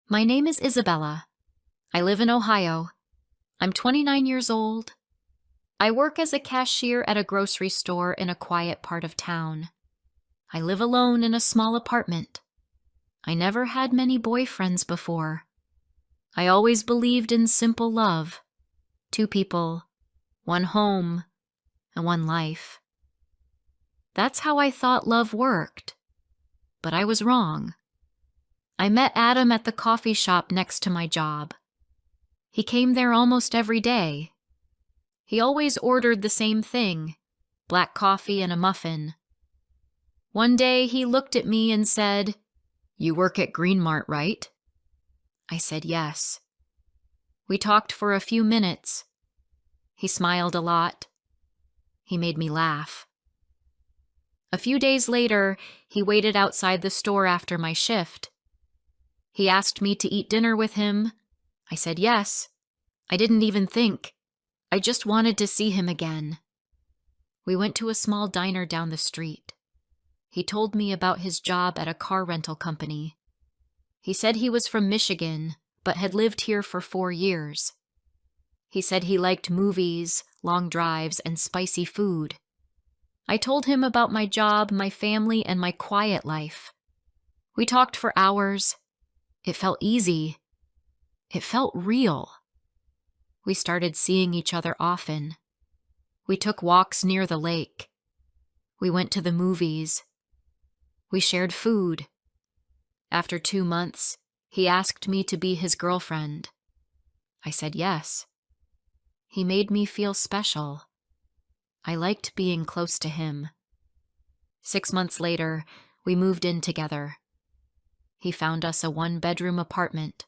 My name is Isabella. I live in Ohio. I'm 29 years old. I work as a cashier at a grocery store in a quiet part of town. I live alone in a small apartment. I never had many boyfriends before. I always believed in simple love. Two people, one home, and one life. That's how I thought love worked. But I was wrong. I met Adam at the coffee shop next to my job. He came there almost every day. He always ordered the same thing, black coffee and a muffin. One day he looked at me and said, "You work at Green Mart, right?" I said yes. We talked for a few minutes. He smiled a lot. He made me laugh. A few days later, he waited outside the store after my shift. He asked me to eat dinner with him. I said yes. I didn't even think. I just wanted to see him again. We went to a small diner down the street. He told me about his job at a car rental company. He said he was from Michigan, but had lived here for 4 years. He said he liked movies, long drives, and spicy food. I told him about my job, my family, and my quiet life. We talked for hours. It felt easy. It felt real. We started seeing each other often. We took walks near the lake. We went to the movies. We shared food. After 2 months, he asked me to be his girlfriend. I said yes. He made me feel special. I liked being close to him. 6 months later, we moved in together. He found us a 1-bedroom apartment.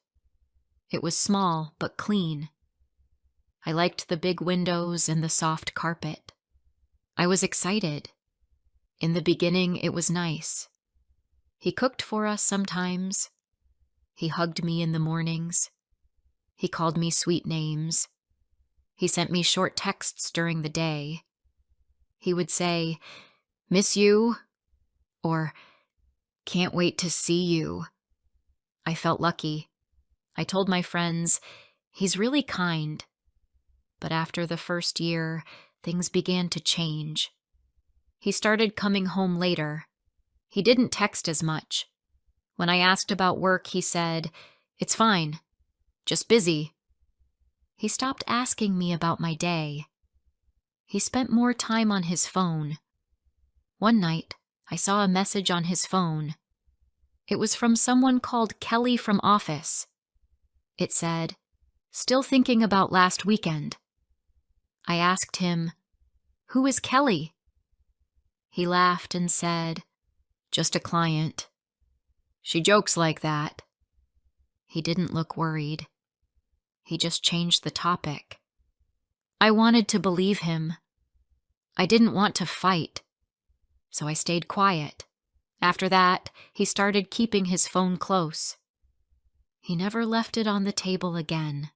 It was small but clean. I liked the big windows and the soft carpet. I was excited. In the beginning, it was nice. He cooked for us sometimes. He hugged me in the mornings. He called me sweet names. He sent me short texts during the day. He would say, "Miss you," or "Can't wait to see you." I felt lucky. I told my friends, "He's really kind." But after the first year, things began to change. He started coming home later. He didn't text as much. When I asked about work, he said, "It's fine, just busy." He stopped asking me about my day. He spent more time on his phone. One night, I saw a message on his phone. It was from someone called Kelly from office. It said, "Still thinking about last weekend." I asked him, "Who is Kelly?" He laughed and said, "Just a client. She jokes like that." He didn't look worried. He just changed the topic. I wanted to believe him. I didn't want to fight, so I stayed quiet. After that, he started keeping his phone close. He never left it on the table again.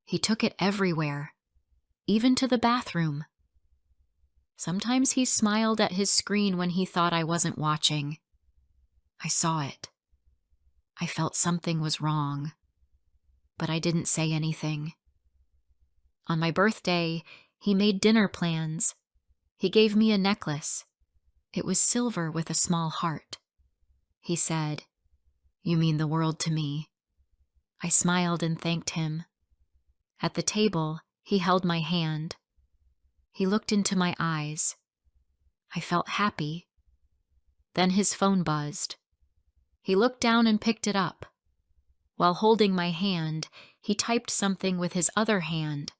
He took it everywhere, even to the bathroom. Sometimes he smiled at his screen when he thought I wasn't watching. I saw it. I felt something was wrong, but I didn't say anything. On my birthday, he made dinner plans. He gave me a necklace. It was silver with a small heart. He said, "You mean the world to me." I smiled and thanked him. At the table, he held my hand. He looked into my eyes. I felt happy. Then his phone buzzed. He looked down and picked it up. While holding my hand, he typed something with his other hand.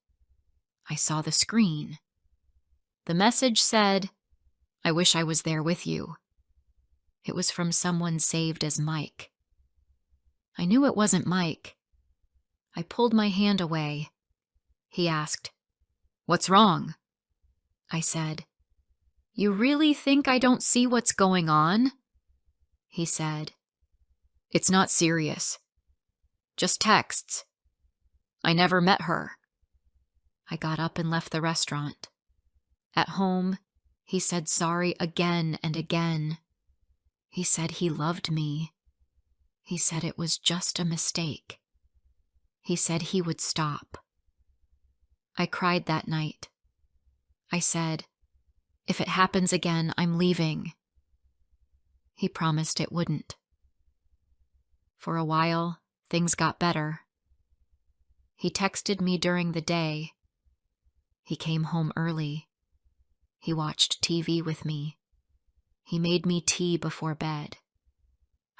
I saw the screen. The message said, "I wish I was there with you." It was from someone saved as Mike. I knew it wasn't Mike. I pulled my hand away. He asked, "What's wrong?" I said, "You really think I don't see what's going on?" He said, "It's not serious. Just texts. I never met her." I got up and left the restaurant. At home, he said sorry again and again. He said he loved me. He said it was just a mistake. He said he would stop. I cried that night. I said, "If it happens again, I'm leaving." He promised it wouldn't. For a while, things got better. He texted me during the day. He came home early. He watched TV with me. He made me tea before bed.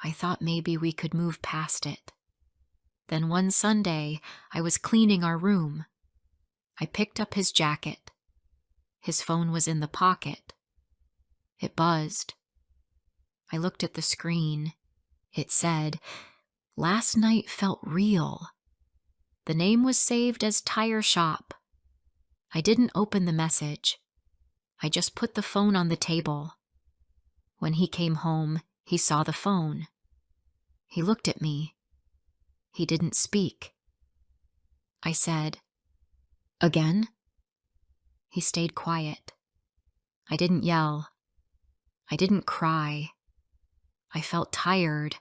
I thought maybe we could move past it. Then one Sunday, I was cleaning our room. I picked up his jacket. His phone was in the pocket. It buzzed. I looked at the screen. It said, "Last night felt real." The name was saved as Tire Shop. I didn't open the message. I just put the phone on the table. When he came home, he saw the phone. He looked at me. He didn't speak. I said, "Again?" He stayed quiet. I didn't yell. I didn't cry. I felt tired.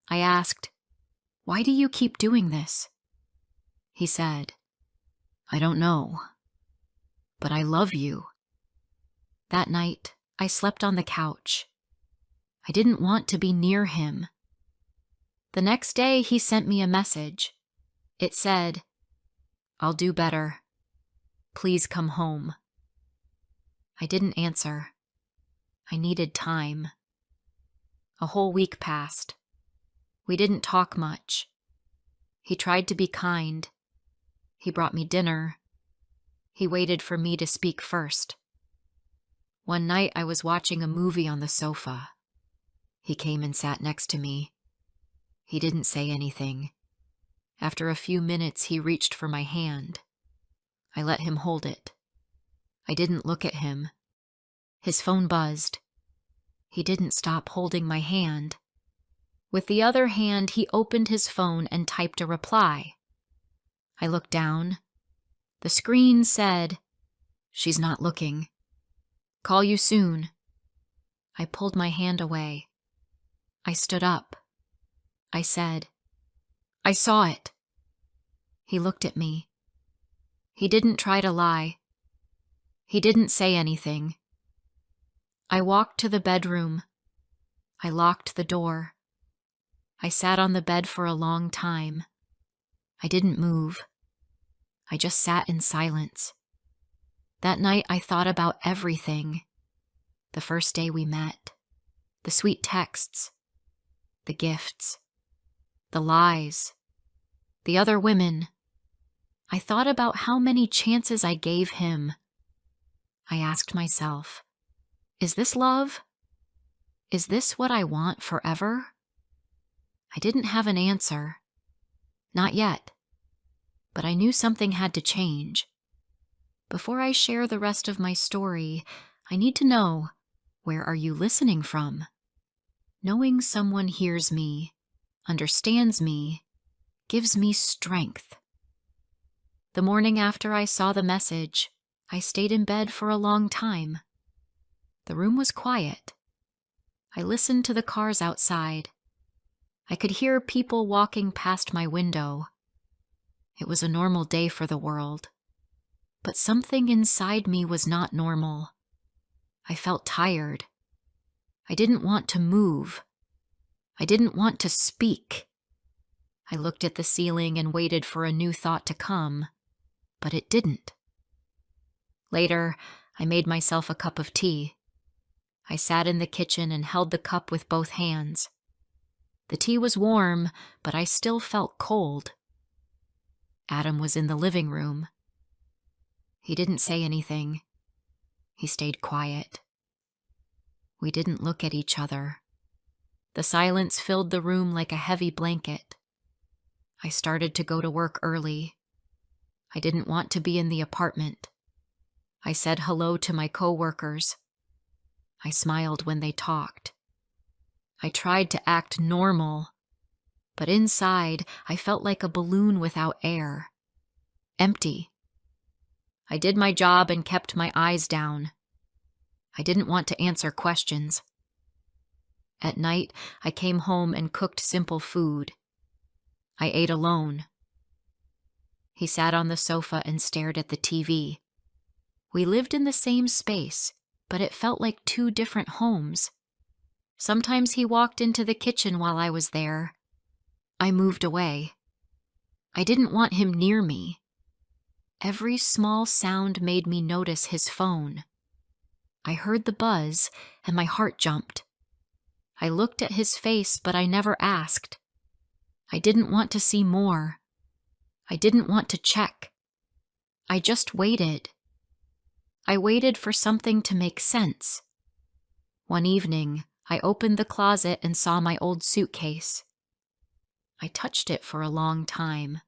I asked, "Why do you keep doing this?" He said, "I don't know, but I love you." That night, I slept on the couch. I didn't want to be near him. The next day, he sent me a message. It said, "I'll do better. Please come home." I didn't answer. I needed time. A whole week passed. We didn't talk much. He tried to be kind. He brought me dinner. He waited for me to speak first. One night I was watching a movie on the sofa. He came and sat next to me. He didn't say anything. After a few minutes, he reached for my hand. I let him hold it. I didn't look at him. His phone buzzed. He didn't stop holding my hand. With the other hand, he opened his phone and typed a reply. I looked down. The screen said, "She's not looking. Call you soon." I pulled my hand away. I stood up. I said, "I saw it." He looked at me. He didn't try to lie. He didn't say anything. I walked to the bedroom. I locked the door. I sat on the bed for a long time. I didn't move. I just sat in silence. That night I thought about everything. The first day we met. The sweet texts. The gifts. The lies. The other women. I thought about how many chances I gave him. I asked myself, is this love? Is this what I want forever? I didn't have an answer. Not yet. But I knew something had to change. Before I share the rest of my story, I need to know, where are you listening from? Knowing someone hears me, understands me, gives me strength. The morning after I saw the message, I stayed in bed for a long time. The room was quiet. I listened to the cars outside. I could hear people walking past my window. It was a normal day for the world. But something inside me was not normal. I felt tired. I didn't want to move. I didn't want to speak. I looked at the ceiling and waited for a new thought to come, but it didn't. Later, I made myself a cup of tea. I sat in the kitchen and held the cup with both hands. The tea was warm, but I still felt cold. Adam was in the living room. He didn't say anything. He stayed quiet. We didn't look at each other. The silence filled the room like a heavy blanket. I started to go to work early. I didn't want to be in the apartment. I said hello to my coworkers. I smiled when they talked. I tried to act normal, but inside I felt like a balloon without air. Empty. I did my job and kept my eyes down. I didn't want to answer questions. At night, I came home and cooked simple food. I ate alone. He sat on the sofa and stared at the TV. We lived in the same space, but it felt like two different homes. Sometimes he walked into the kitchen while I was there. I moved away. I didn't want him near me. Every small sound made me notice his phone. I heard the buzz, and my heart jumped. I looked at his face, but I never asked. I didn't want to see more. I didn't want to check. I just waited. I waited for something to make sense. One evening, I opened the closet and saw my old suitcase. I touched it for a long time.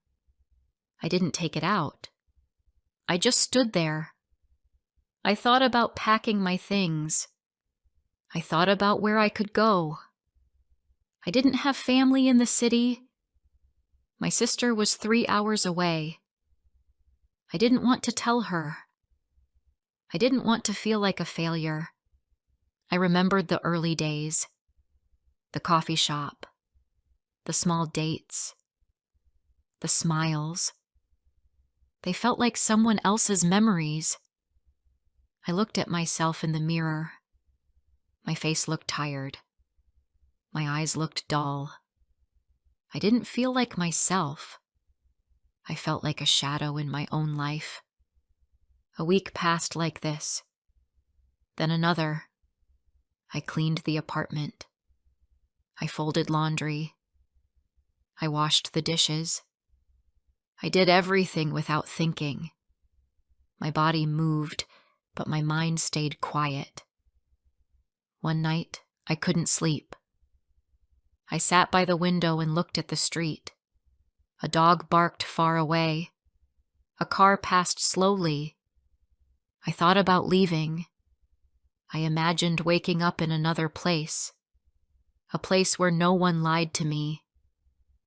I didn't take it out. I just stood there. I thought about packing my things. I thought about where I could go. I didn't have family in the city. My sister was 3 hours away. I didn't want to tell her. I didn't want to feel like a failure. I remembered the early days, the coffee shop, the small dates, the smiles. They felt like someone else's memories. I looked at myself in the mirror. My face looked tired. My eyes looked dull. I didn't feel like myself. I felt like a shadow in my own life. A week passed like this. Then another. I cleaned the apartment. I folded laundry. I washed the dishes. I did everything without thinking. My body moved, but my mind stayed quiet. One night, I couldn't sleep. I sat by the window and looked at the street. A dog barked far away. A car passed slowly. I thought about leaving. I imagined waking up in another place. A place where no one lied to me.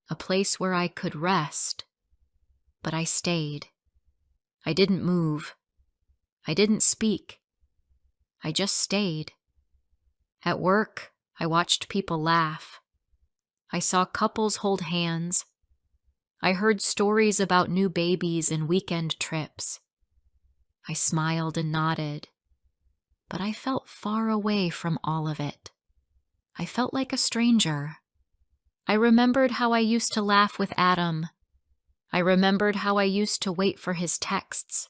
A place where I could rest. But I stayed. I didn't move. I didn't speak. I just stayed. At work, I watched people laugh. I saw couples hold hands. I heard stories about new babies and weekend trips. I smiled and nodded, but I felt far away from all of it. I felt like a stranger. I remembered how I used to laugh with Adam. I remembered how I used to wait for his texts.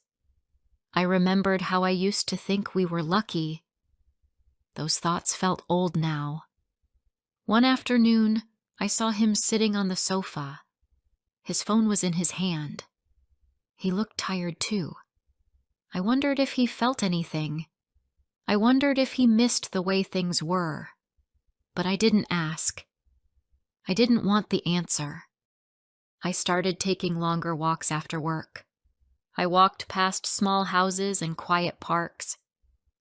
I remembered how I used to think we were lucky. Those thoughts felt old now. One afternoon, I saw him sitting on the sofa. His phone was in his hand. He looked tired too. I wondered if he felt anything. I wondered if he missed the way things were. But I didn't ask. I didn't want the answer. I started taking longer walks after work. I walked past small houses and quiet parks.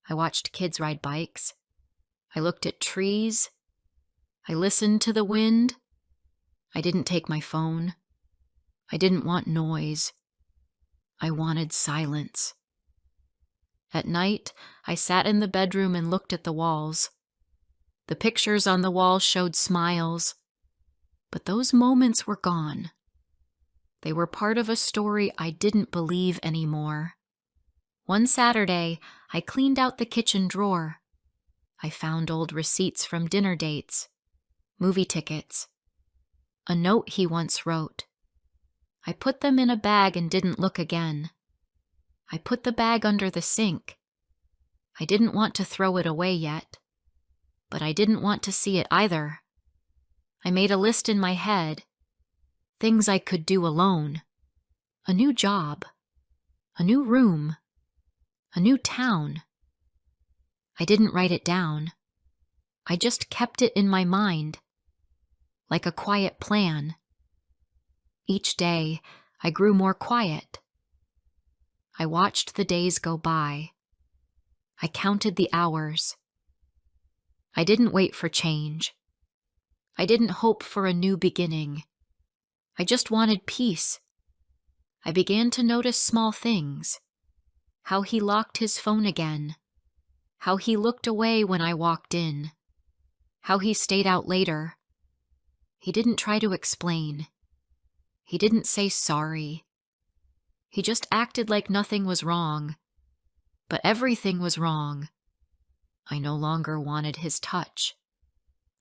I watched kids ride bikes. I looked at trees. I listened to the wind. I didn't take my phone. I didn't want noise. I wanted silence. At night, I sat in the bedroom and looked at the walls. The pictures on the wall showed smiles, but those moments were gone. They were part of a story I didn't believe anymore. One Saturday, I cleaned out the kitchen drawer. I found old receipts from dinner dates, movie tickets, a note he once wrote. I put them in a bag and didn't look again. I put the bag under the sink. I didn't want to throw it away yet, but I didn't want to see it either. I made a list in my head, things I could do alone, a new job, a new room, a new town. I didn't write it down. I just kept it in my mind, like a quiet plan. Each day, I grew more quiet. I watched the days go by. I counted the hours. I didn't wait for change. I didn't hope for a new beginning. I just wanted peace. I began to notice small things. How he locked his phone again. How he looked away when I walked in. how he stayed out later. He didn't try to explain. He didn't say sorry. He just acted like nothing was wrong. But everything was wrong. I no longer wanted his touch.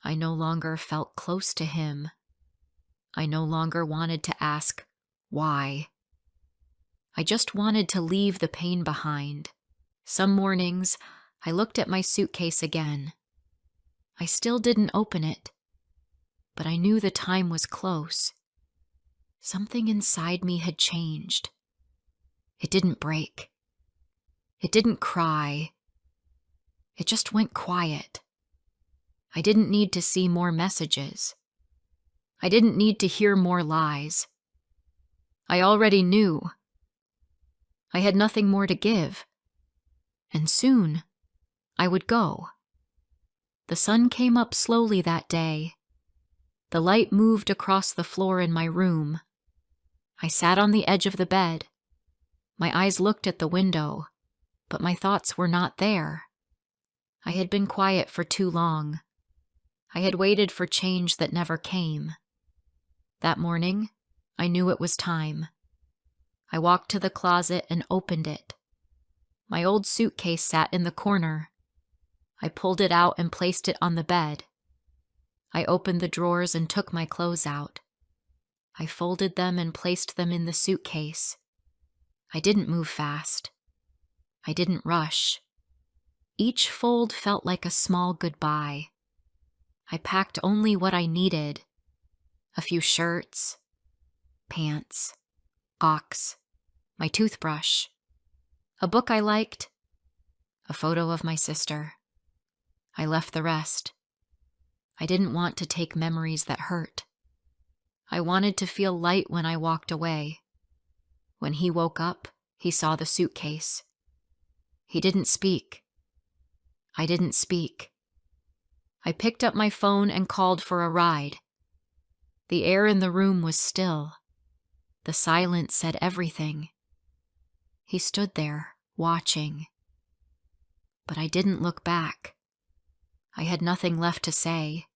I no longer felt close to him. I no longer wanted to ask, why? I just wanted to leave the pain behind. Some mornings, I looked at my suitcase again. I still didn't open it, but I knew the time was close. Something inside me had changed. It didn't break. It didn't cry. It just went quiet. I didn't need to see more messages. I didn't need to hear more lies. I already knew. I had nothing more to give. And soon, I would go. The sun came up slowly that day. The light moved across the floor in my room. I sat on the edge of the bed. My eyes looked at the window, but my thoughts were not there. I had been quiet for too long. I had waited for change that never came. That morning, I knew it was time. I walked to the closet and opened it. My old suitcase sat in the corner. I pulled it out and placed it on the bed. I opened the drawers and took my clothes out. I folded them and placed them in the suitcase. I didn't move fast. I didn't rush. Each fold felt like a small goodbye. I packed only what I needed: a few shirts, pants, socks, my toothbrush, a book I liked, a photo of my sister. I left the rest. I didn't want to take memories that hurt. I wanted to feel light when I walked away. When he woke up, he saw the suitcase. He didn't speak. I didn't speak. I picked up my phone and called for a ride. The air in the room was still. The silence said everything. He stood there, watching. But I didn't look back. I had nothing left to say.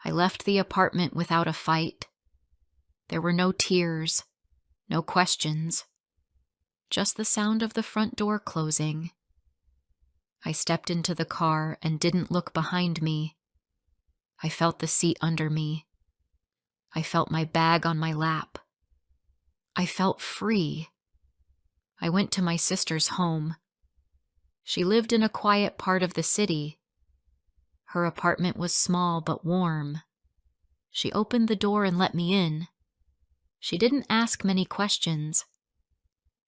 I left the apartment without a fight. There were no tears, no questions, just the sound of the front door closing. I stepped into the car and didn't look behind me. I felt the seat under me. I felt my bag on my lap. I felt free. I went to my sister's home. She lived in a quiet part of the city. Her apartment was small but warm. She opened the door and let me in. She didn't ask many questions.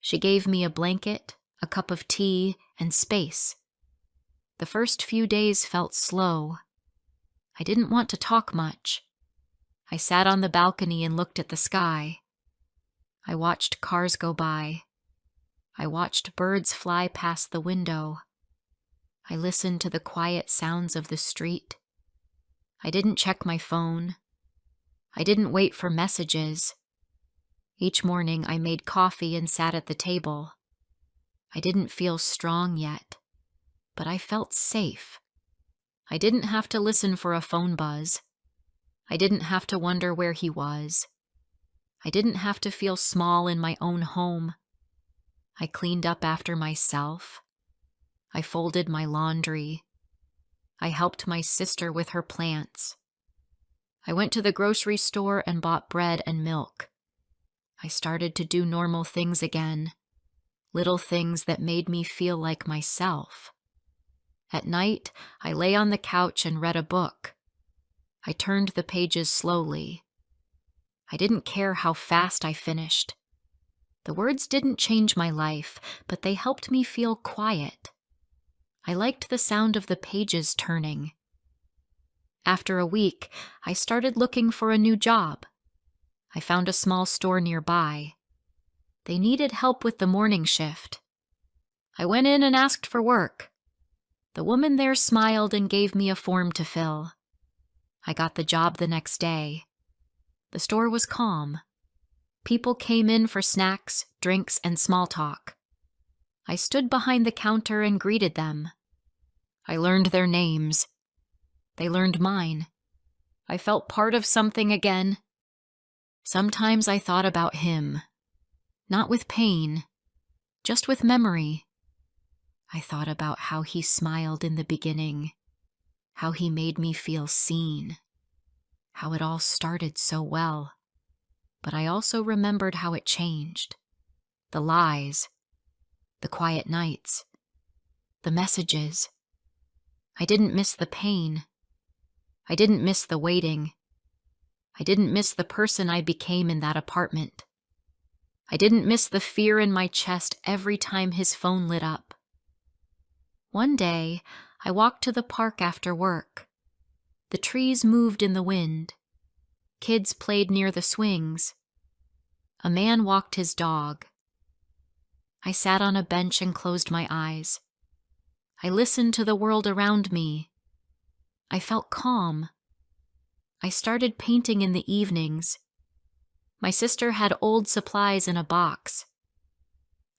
She gave me a blanket, a cup of tea, and space. The first few days felt slow. I didn't want to talk much. I sat on the balcony and looked at the sky. I watched cars go by. I watched birds fly past the window. I listened to the quiet sounds of the street. I didn't check my phone. I didn't wait for messages. Each morning I made coffee and sat at the table. I didn't feel strong yet, but I felt safe. I didn't have to listen for a phone buzz. I didn't have to wonder where he was. I didn't have to feel small in my own home. I cleaned up after myself. I folded my laundry. I helped my sister with her plants. I went to the grocery store and bought bread and milk. I started to do normal things again, little things that made me feel like myself. At night, I lay on the couch and read a book. I turned the pages slowly. I didn't care how fast I finished. The words didn't change my life, but they helped me feel quiet. I liked the sound of the pages turning. After a week, I started looking for a new job. I found a small store nearby. They needed help with the morning shift. I went in and asked for work. The woman there smiled and gave me a form to fill. I got the job the next day. The store was calm. People came in for snacks, drinks, and small talk. I stood behind the counter and greeted them. I learned their names. They learned mine. I felt part of something again. Sometimes I thought about him, not with pain, just with memory. I thought about how he smiled in the beginning, how he made me feel seen, how it all started so well. But I also remembered how it changed. The lies, the quiet nights, the messages. I didn't miss the pain. I didn't miss the waiting. I didn't miss the person I became in that apartment. I didn't miss the fear in my chest every time his phone lit up. One day, I walked to the park after work. The trees moved in the wind. Kids played near the swings. A man walked his dog. I sat on a bench and closed my eyes. I listened to the world around me. I felt calm. I started painting in the evenings. My sister had old supplies in a box.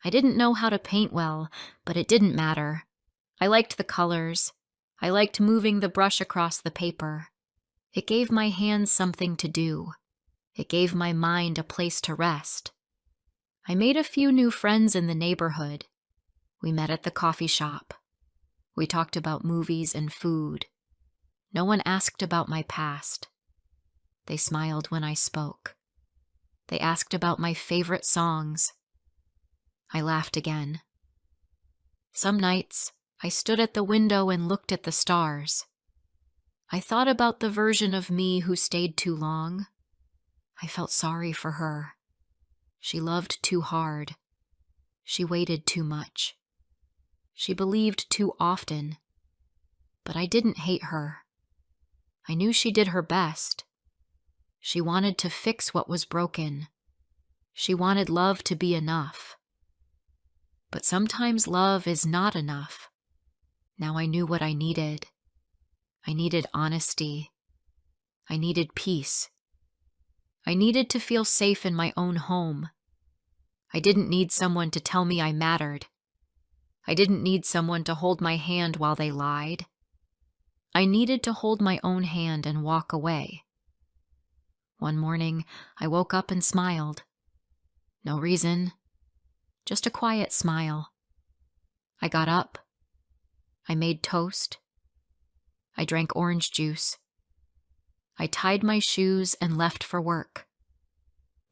I didn't know how to paint well, but it didn't matter. I liked the colors. I liked moving the brush across the paper. It gave my hands something to do. It gave my mind a place to rest. I made a few new friends in the neighborhood. We met at the coffee shop. We talked about movies and food. No one asked about my past. They smiled when I spoke. They asked about my favorite songs. I laughed again. Some nights, I stood at the window and looked at the stars. I thought about the version of me who stayed too long. I felt sorry for her. She loved too hard. She waited too much. She believed too often. But I didn't hate her. I knew she did her best. She wanted to fix what was broken. She wanted love to be enough. But sometimes love is not enough. Now I knew what I needed. I needed honesty. I needed peace. I needed to feel safe in my own home. I didn't need someone to tell me I mattered. I didn't need someone to hold my hand while they lied. I needed to hold my own hand and walk away. One morning, I woke up and smiled. No reason, just a quiet smile. I got up. I made toast. I drank orange juice. I tied my shoes and left for work.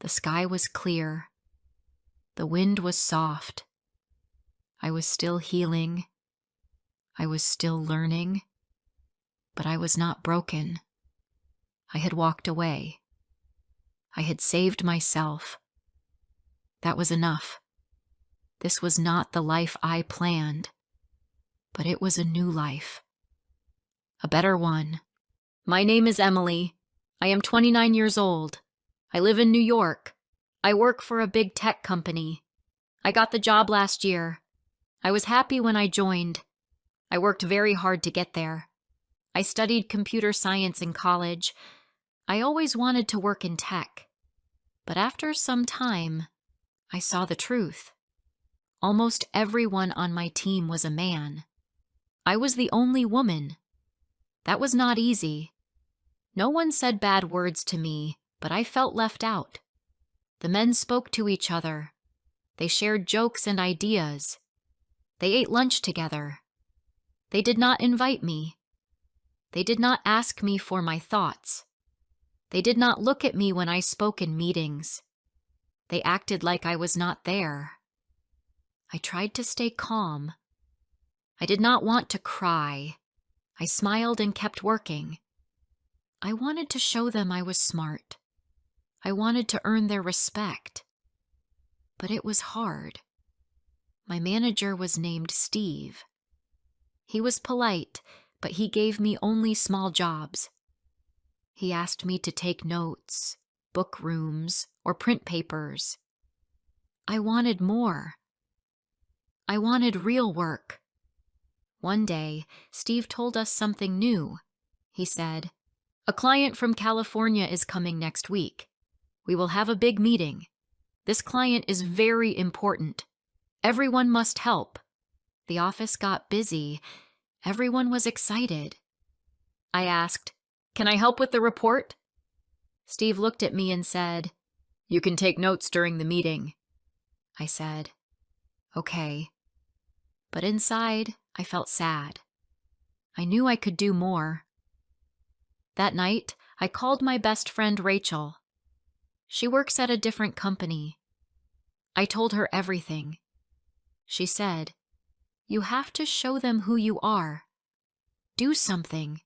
The sky was clear. The wind was soft. I was still healing. I was still learning. But I was not broken. I had walked away. I had saved myself. That was enough. This was not the life I planned, but it was a new life. A better one. My name is Emily. I am 29 years old. I live in New York. I work for a big tech company. I got the job last year. I was happy when I joined. I worked very hard to get there. I studied computer science in college. I always wanted to work in tech. But after some time, I saw the truth. Almost everyone on my team was a man. I was the only woman. That was not easy. No one said bad words to me, but I felt left out. The men spoke to each other. They shared jokes and ideas. They ate lunch together. They did not invite me. They did not ask me for my thoughts. They did not look at me when I spoke in meetings. They acted like I was not there. I tried to stay calm. I did not want to cry. I smiled and kept working. I wanted to show them I was smart. I wanted to earn their respect. But it was hard. My manager was named Steve. He was polite, but he gave me only small jobs. He asked me to take notes, book rooms, or print papers. I wanted more. I wanted real work. One day, Steve told us something new. He said, "A client from California is coming next week. We will have a big meeting. This client is very important. Everyone must help." The office got busy. Everyone was excited. I asked. "Can I help with the report?" Steve looked at me and said, "You can take notes during the meeting." I said, "Okay." But inside, I felt sad. I knew I could do more. That night, I called my best friend Rachel. She works at a different company. I told her everything. She said, "You have to show them who you are. Do something.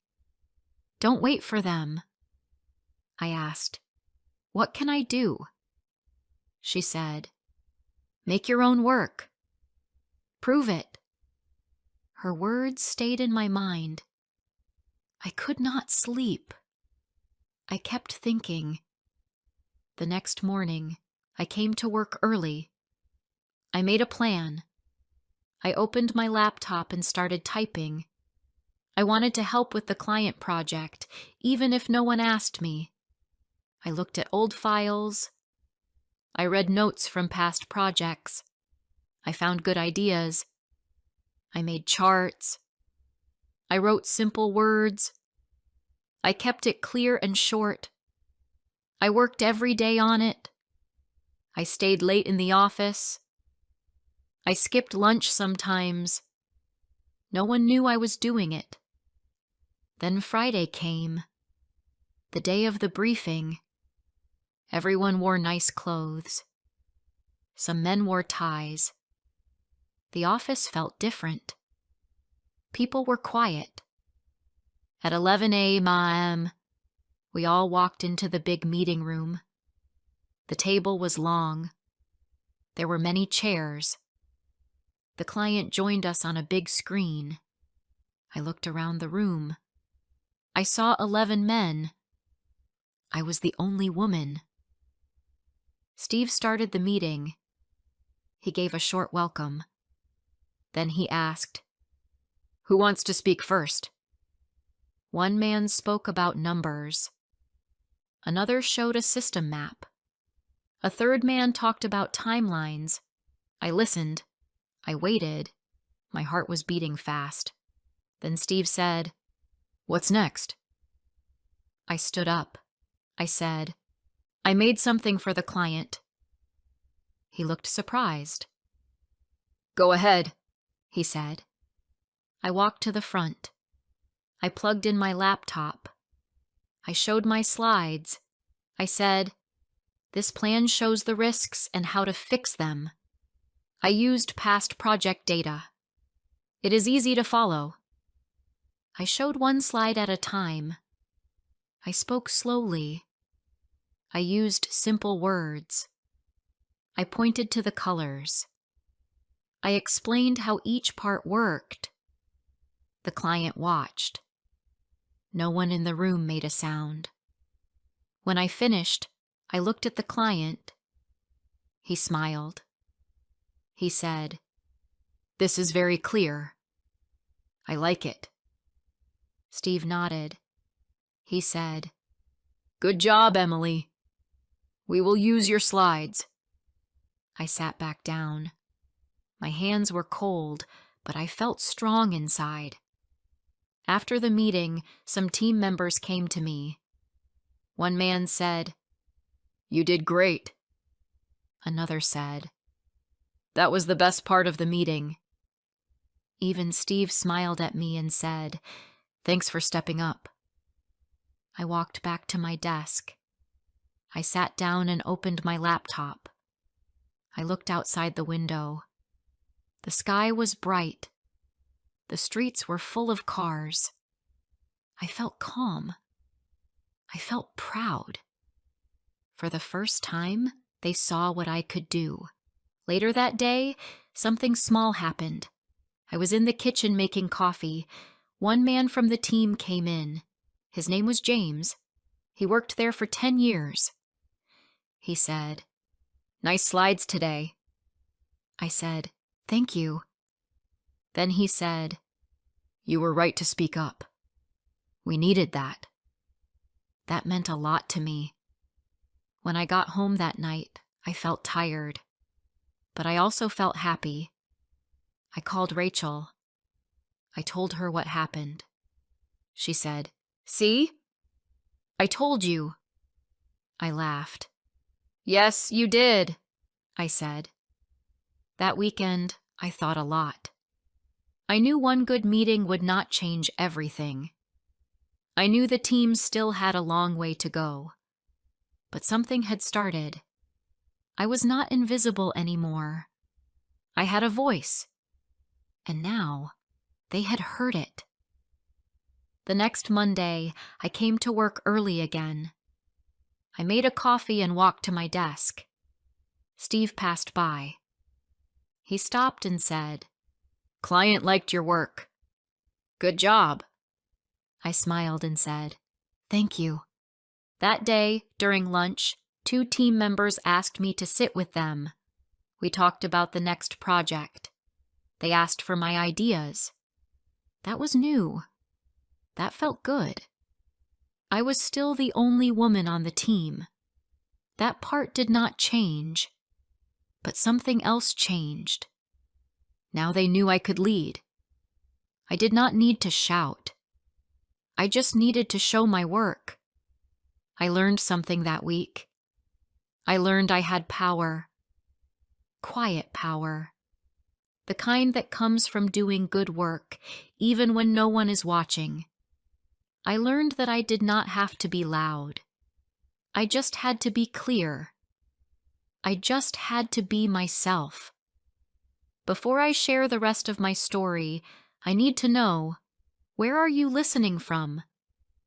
Don't wait for them." I asked, "What can I do?" She said, "Make your own work. Prove it." Her words stayed in my mind. I could not sleep. I kept thinking. The next morning, I came to work early. I made a plan. I opened my laptop and started typing. I wanted to help with the client project, even if no one asked me. I looked at old files. I read notes from past projects. I found good ideas. I made charts. I wrote simple words. I kept it clear and short. I worked every day on it. I stayed late in the office. I skipped lunch sometimes. No one knew I was doing it. Then Friday came, the day of the briefing. Everyone wore nice clothes. Some men wore ties. The office felt different. People were quiet. At 11 a.m., we all walked into the big meeting room. The table was long. There were many chairs. The client joined us on a big screen. I looked around the room. I saw 11 men. I was the only woman. Steve started the meeting. He gave a short welcome. Then he asked, "Who wants to speak first?" One man spoke about numbers. Another showed a system map. A third man talked about timelines. I listened. I waited. My heart was beating fast. Then Steve said, "What's next?" I stood up. I said, "I made something for the client." He looked surprised. "Go ahead," he said. I walked to the front. I plugged in my laptop. I showed my slides. I said, "This plan shows the risks and how to fix them." I used past project data. It is easy to follow. I showed one slide at a time. I spoke slowly. I used simple words. I pointed to the colors. I explained how each part worked. The client watched. No one in the room made a sound. When I finished, I looked at the client. He smiled. He said, "This is very clear. I like it." Steve nodded. He said, "Good job, Emily. We will use your slides." I sat back down. My hands were cold, but I felt strong inside. After the meeting, some team members came to me. One man said, "You did great." Another said, "That was the best part of the meeting." Even Steve smiled at me and said, "Thanks for stepping up." I walked back to my desk. I sat down and opened my laptop. I looked outside the window. The sky was bright. The streets were full of cars. I felt calm. I felt proud. For the first time, they saw what I could do. Later that day, something small happened. I was in the kitchen making coffee. One man from the team came in. His name was James. He worked there for 10 years. He said, "Nice slides today." I said, "Thank you." Then he said, "You were right to speak up. We needed that." That meant a lot to me. When I got home that night, I felt tired, but I also felt happy. I called Rachel. I told her what happened. She said, See? I told you. I laughed. Yes, you did, I said. That weekend, I thought a lot. I knew one good meeting would not change everything. I knew the team still had a long way to go. But something had started. I was not invisible anymore. I had a voice. And now, they had heard it. The next Monday, I came to work early again. I made a coffee and walked to my desk. Steve passed by. He stopped and said, "Client liked your work. Good job." I smiled and said, "Thank you." That day, during lunch, 2 team members asked me to sit with them. We talked about the next project. They asked for my ideas. That was new. That felt good. I was still the only woman on the team. That part did not change. But something else changed. Now they knew I could lead. I did not need to shout. I just needed to show my work. I learned something that week. I learned I had power. Quiet power. The kind that comes from doing good work, even when no one is watching. I learned that I did not have to be loud. I just had to be clear. I just had to be myself. Before I share the rest of my story, I need to know, where are you listening from?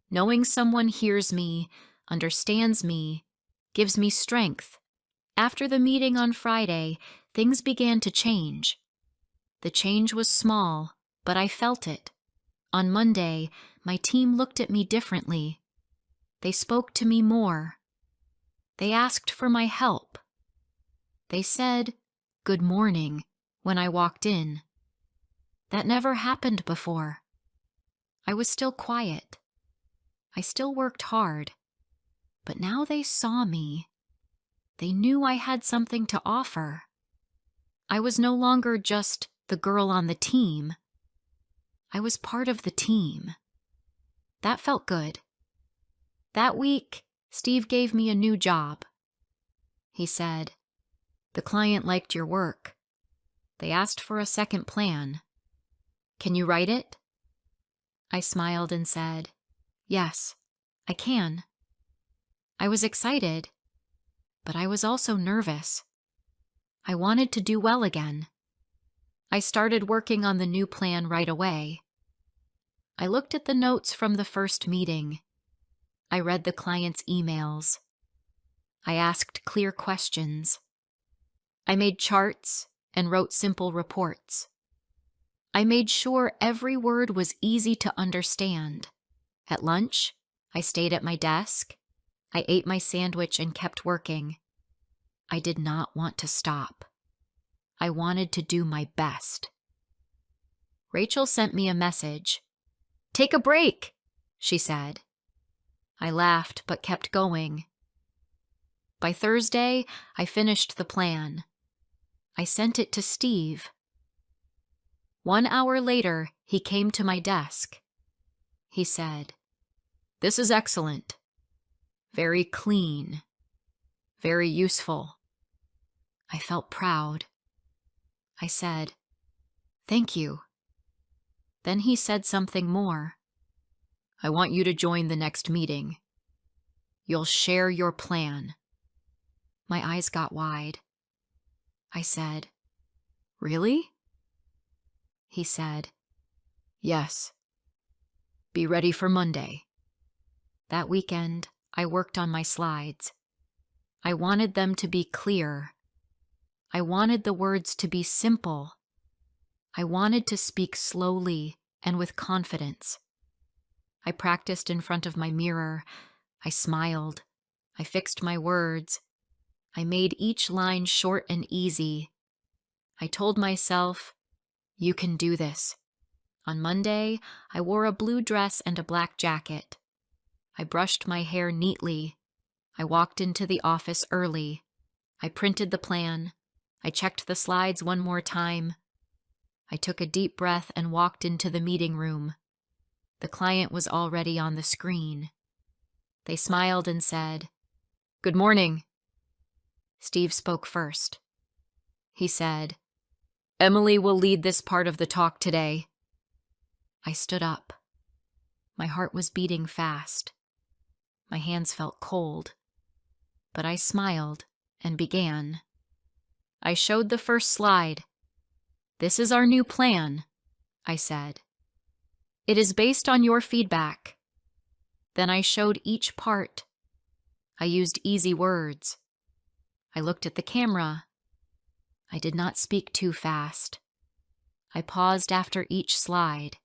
Knowing someone hears me, understands me, gives me strength. After the meeting on Friday, things began to change. The change was small, but I felt it. On Monday, my team looked at me differently. They spoke to me more. They asked for my help. They said, "Good morning," when I walked in. That never happened before. I was still quiet. I still worked hard. But now they saw me. They knew I had something to offer. I was no longer just the girl on the team. I was part of the team. That felt good. That week, Steve gave me a new job. He said, "The client liked your work. They asked for a second plan. Can you write it?" I smiled and said, "Yes, I can." I was excited, but I was also nervous. I wanted to do well again. I started working on the new plan right away. I looked at the notes from the first meeting. I read the client's emails. I asked clear questions. I made charts and wrote simple reports. I made sure every word was easy to understand. At lunch, I stayed at my desk. I ate my sandwich and kept working. I did not want to stop. I wanted to do my best. Rachel sent me a message. "Take a break," she said. I laughed but kept going. By Thursday, I finished the plan. I sent it to Steve. 1 hour later, he came to my desk. He said, "This is excellent. Very clean. Very useful." I felt proud. I said, "Thank you." Then he said something more. "I want you to join the next meeting. You'll share your plan." My eyes got wide. I said, "Really?" He said, "Yes. Be ready for Monday." That weekend, I worked on my slides. I wanted them to be clear. I wanted the words to be simple. I wanted to speak slowly and with confidence. I practiced in front of my mirror. I smiled. I fixed my words. I made each line short and easy. I told myself, "You can do this." On Monday, I wore a blue dress and a black jacket. I brushed my hair neatly. I walked into the office early. I printed the plan. I checked the slides one more time. I took a deep breath and walked into the meeting room. The client was already on the screen. They smiled and said, "Good morning." Steve spoke first. He said, "Emily will lead this part of the talk today." I stood up. My heart was beating fast. My hands felt cold, but I smiled and began. I showed the first slide. "This is our new plan," I said. "It is based on your feedback." Then I showed each part. I used easy words. I looked at the camera. I did not speak too fast. I paused after each slide.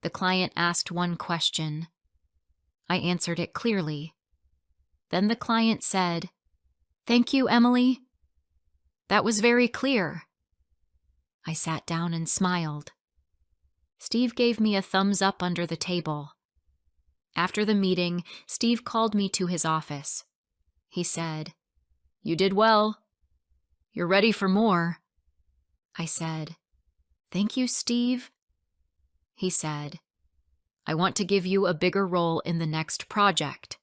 The client asked one question. I answered it clearly. Then the client said, "Thank you, Emily. That was very clear." I sat down and smiled. Steve gave me a thumbs up under the table. After the meeting, Steve called me to his office. He said, "You did well. You're ready for more." I said, "Thank you, Steve." He said, "I want to give you a bigger role in the next project."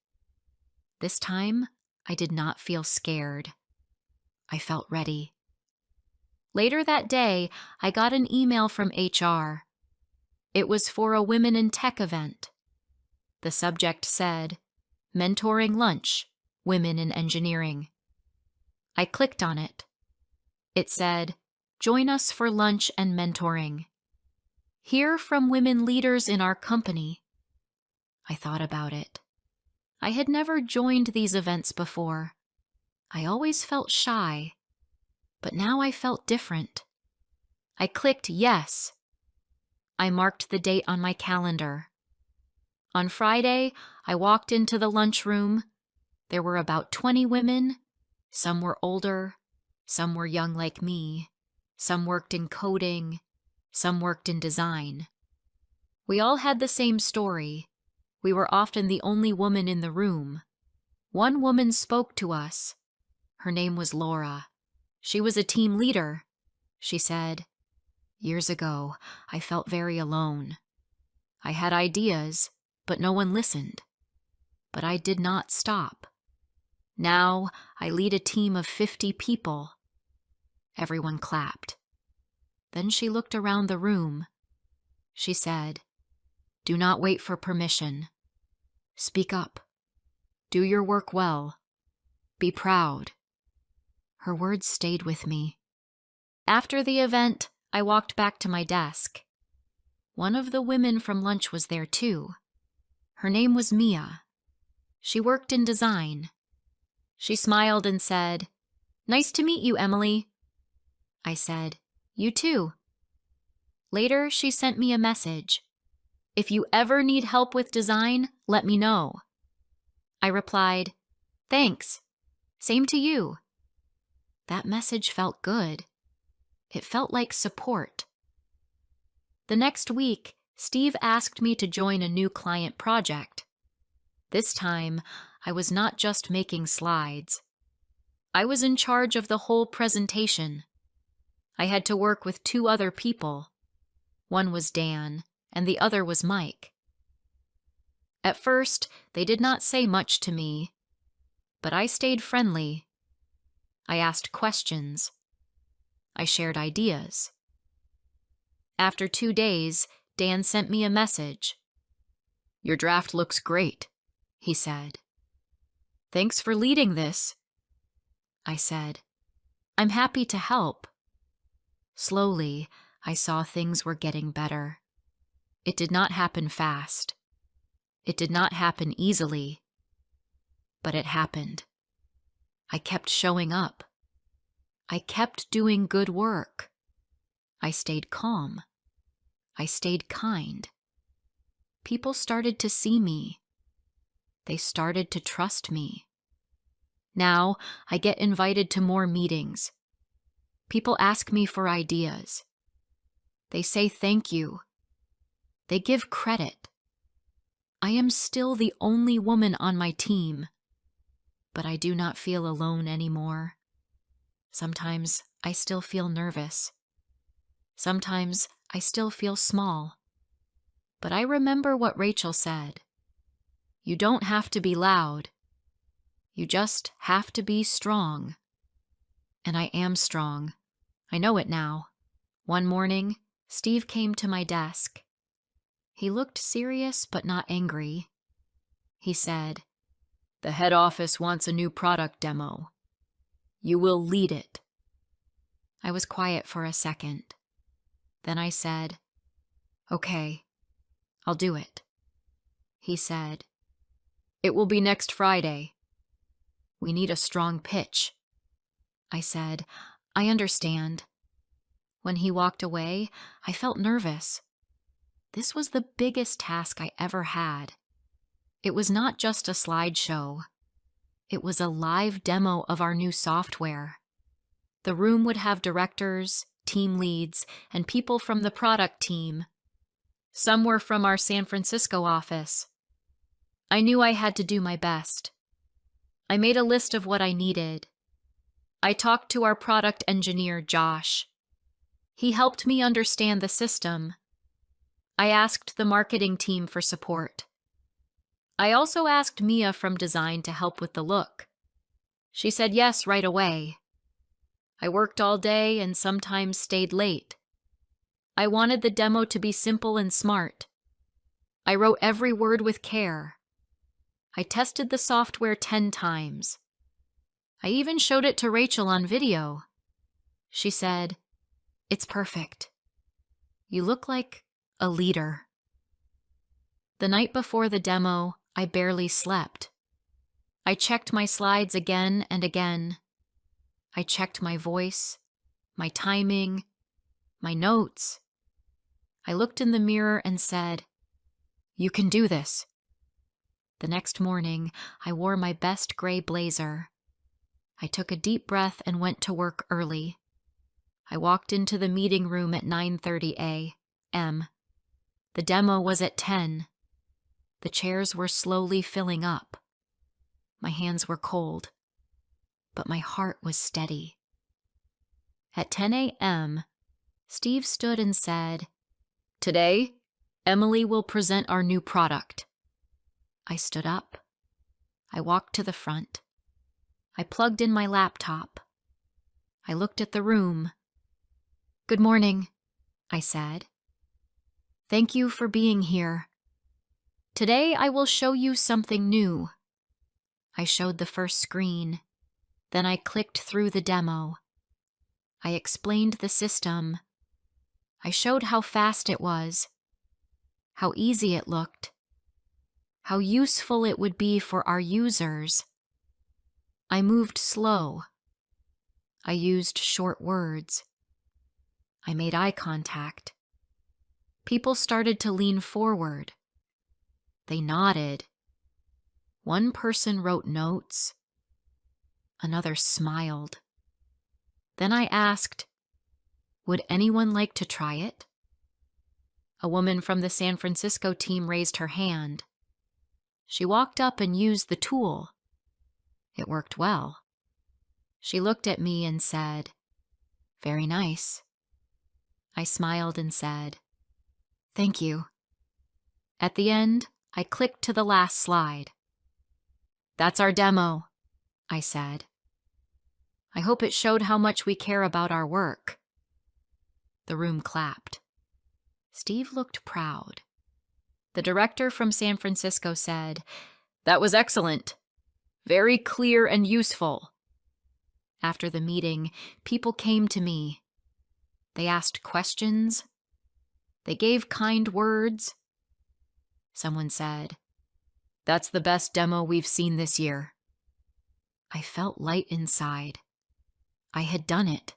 This time, I did not feel scared. I felt ready. Later that day, I got an email from HR. It was for a Women in Tech event. The subject said, "Mentoring Lunch, Women in Engineering." I clicked on it. It said, "Join us for lunch and mentoring. Hear from women leaders in our company." I thought about it. I had never joined these events before. I always felt shy, but now I felt different. I clicked yes. I marked the date on my calendar. On Friday, I walked into the lunchroom. There were about 20 women. Some were older, some were young like me, some worked in coding, some worked in design. We all had the same story. We were often the only woman in the room. One woman spoke to us. Her name was Laura. She was a team leader. She said, "Years ago, I felt very alone. I had ideas, but no one listened. But I did not stop. Now I lead a team of 50 people." Everyone clapped. Then she looked around the room. She said, "Do not wait for permission. Speak up. Do your work well. Be proud." Her words stayed with me. After the event, I walked back to my desk. One of the women from lunch was there too. Her name was Mia. She worked in design. She smiled and said, "Nice to meet you, Emily." I said, "You too." Later, she sent me a message. "If you ever need help with design, let me know." I replied, "Thanks. Same to you." That message felt good. It felt like support. The next week, Steve asked me to join a new client project. This time, I was not just making slides. I was in charge of the whole presentation. I had to work with 2 other people. One was Dan, and the other was Mike. At first, they did not say much to me, but I stayed friendly. I asked questions. I shared ideas. After 2 days, Dan sent me a message. "Your draft looks great," he said. "Thanks for leading this." I said, "I'm happy to help." Slowly, I saw things were getting better. It did not happen fast. It did not happen easily. But it happened. I kept showing up. I kept doing good work. I stayed calm. I stayed kind. People started to see me. They started to trust me. Now, I get invited to more meetings. People ask me for ideas. They say thank you. They give credit. I am still the only woman on my team, but I do not feel alone anymore. Sometimes I still feel nervous. Sometimes I still feel small. But I remember what Rachel said. You don't have to be loud. You just have to be strong. And I am strong. I know it now. One morning, Steve came to my desk. He looked serious but not angry. He said, "The head office wants a new product demo. You will lead it." I was quiet for a second. Then I said, "Okay, I'll do it." He said, "It will be next Friday. We need a strong pitch." I said, "I understand." When he walked away, I felt nervous. This was the biggest task I ever had. It was not just a slideshow. It was a live demo of our new software. The room would have directors, team leads, and people from the product team. Some were from our San Francisco office. I knew I had to do my best. I made a list of what I needed. I talked to our product engineer, Josh. He helped me understand the system. I asked the marketing team for support. I also asked Mia from design to help with the look. She said yes right away. I worked all day and sometimes stayed late. I wanted the demo to be simple and smart. I wrote every word with care. I tested the software 10 times. I even showed it to Rachel on video. She said, "It's perfect. You look like a leader." The night before the demo, I barely slept. I checked my slides again and again. I checked my voice, my timing, my notes. I looked in the mirror and said, "You can do this." The next morning, I wore my best gray blazer. I took a deep breath and went to work early. I walked into the meeting room at 9:30 a.m. The demo was at 10. The chairs were slowly filling up. My hands were cold, but my heart was steady. At 10 a.m., Steve stood and said, "Today, Emily will present our new product." I stood up. I walked to the front. I plugged in my laptop. I looked at the room. "Good morning," I said. "Thank you for being here. Today I will show you something new." I showed the first screen. Then I clicked through the demo. I explained the system. I showed how fast it was, how easy it looked, how useful it would be for our users. I moved slow. I used short words. I made eye contact. People started to lean forward. They nodded. One person wrote notes. Another smiled. Then I asked, "Would anyone like to try it?" A woman from the San Francisco team raised her hand. She walked up and used the tool. It worked well. She looked at me and said, "Very nice." I smiled and said, "Thank you." At the end, I clicked to the last slide. "That's our demo," I said. "I hope it showed how much we care about our work." The room clapped. Steve looked proud. The director from San Francisco said, "That was excellent. Very clear and useful." After the meeting, people came to me. They asked questions. They gave kind words. Someone said, "That's the best demo we've seen this year." I felt light inside. I had done it.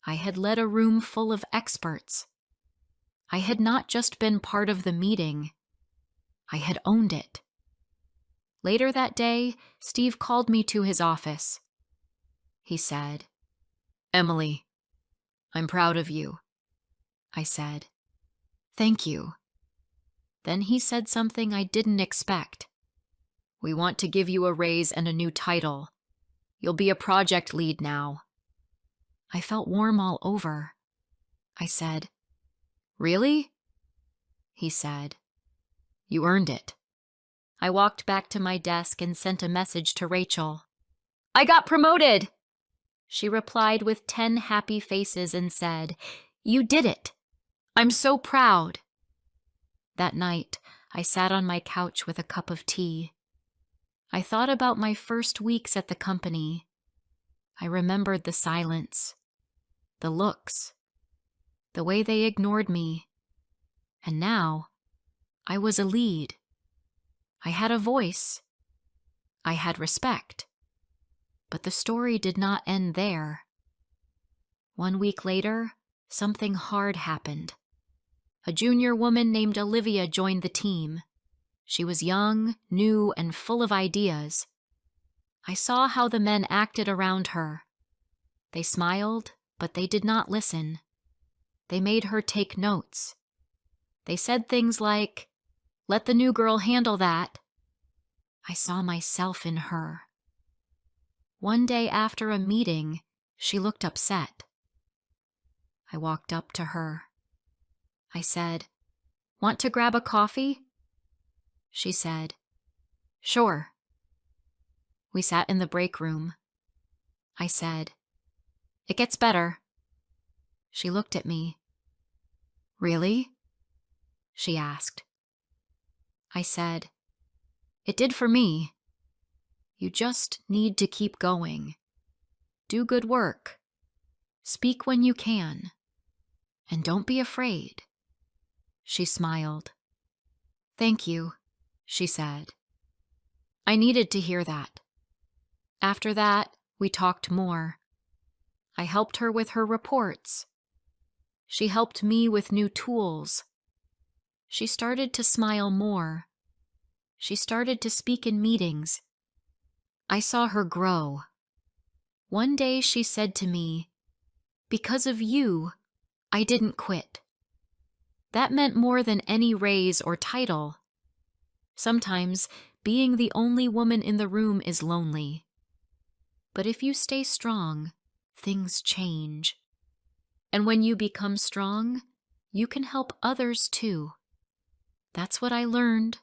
I had led a room full of experts. I had not just been part of the meeting. I had owned it. Later that day, Steve called me to his office. He said, "Emily, I'm proud of you." I said, "Thank you." Then he said something I didn't expect. "We want to give you a raise and a new title. You'll be a project lead now." I felt warm all over. I said, "Really?" he said. You earned it. I walked back to my desk and sent a message to Rachel. I got promoted! She replied with 10 happy faces and said, You did it! I'm so proud! That night, I sat on my couch with a cup of tea. I thought about my first weeks at the company. I remembered the silence, the looks, the way they ignored me. And now, I was a lead. I had a voice. I had respect. But the story did not end there. 1 week later, something hard happened. A junior woman named Olivia joined the team. She was young, new, and full of ideas. I saw how the men acted around her. They smiled, but they did not listen. They made her take notes. They said things like, Let the new girl handle that. I saw myself in her. One day after a meeting, she looked upset. I walked up to her. I said, Want to grab a coffee? She said, Sure. We sat in the break room. I said, It gets better. She looked at me. Really? She asked. I said, It did for me. You just need to keep going. Do good work. Speak when you can. And don't be afraid. She smiled. Thank you, she said. I needed to hear that. After that, we talked more. I helped her with her reports. She helped me with new tools. She started to smile more. She started to speak in meetings. I saw her grow. One day she said to me, Because of you, I didn't quit. That meant more than any raise or title. Sometimes, being the only woman in the room is lonely. But if you stay strong, things change. And when you become strong, you can help others too. That's what I learned.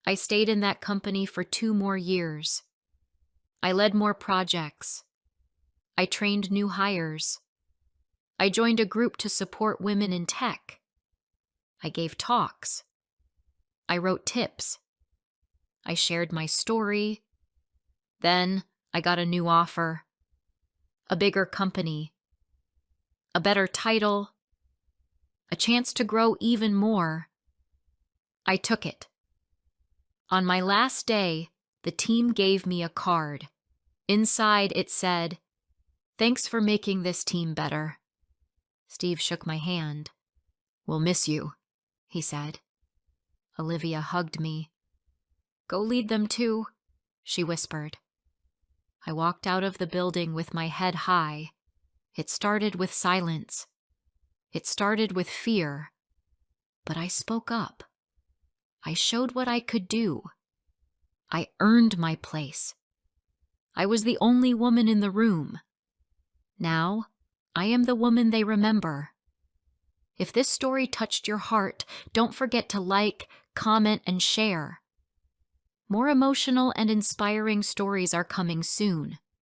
I stayed in that company for 2 more years. I led more projects. I trained new hires. I joined a group to support women in tech. I gave talks. I wrote tips. I shared my story. Then I got a new offer. A bigger company. A better title. A chance to grow even more. I took it. On my last day, the team gave me a card. Inside it said, Thanks for making this team better. Steve shook my hand. We'll miss you, he said. Olivia hugged me. Go lead them too, she whispered. I walked out of the building with my head high. It started with silence. It started with fear. But I spoke up. I showed what I could do. I earned my place. I was the only woman in the room. Now, I am the woman they remember. If this story touched your heart, don't forget to like, comment, and share. More emotional and inspiring stories are coming soon.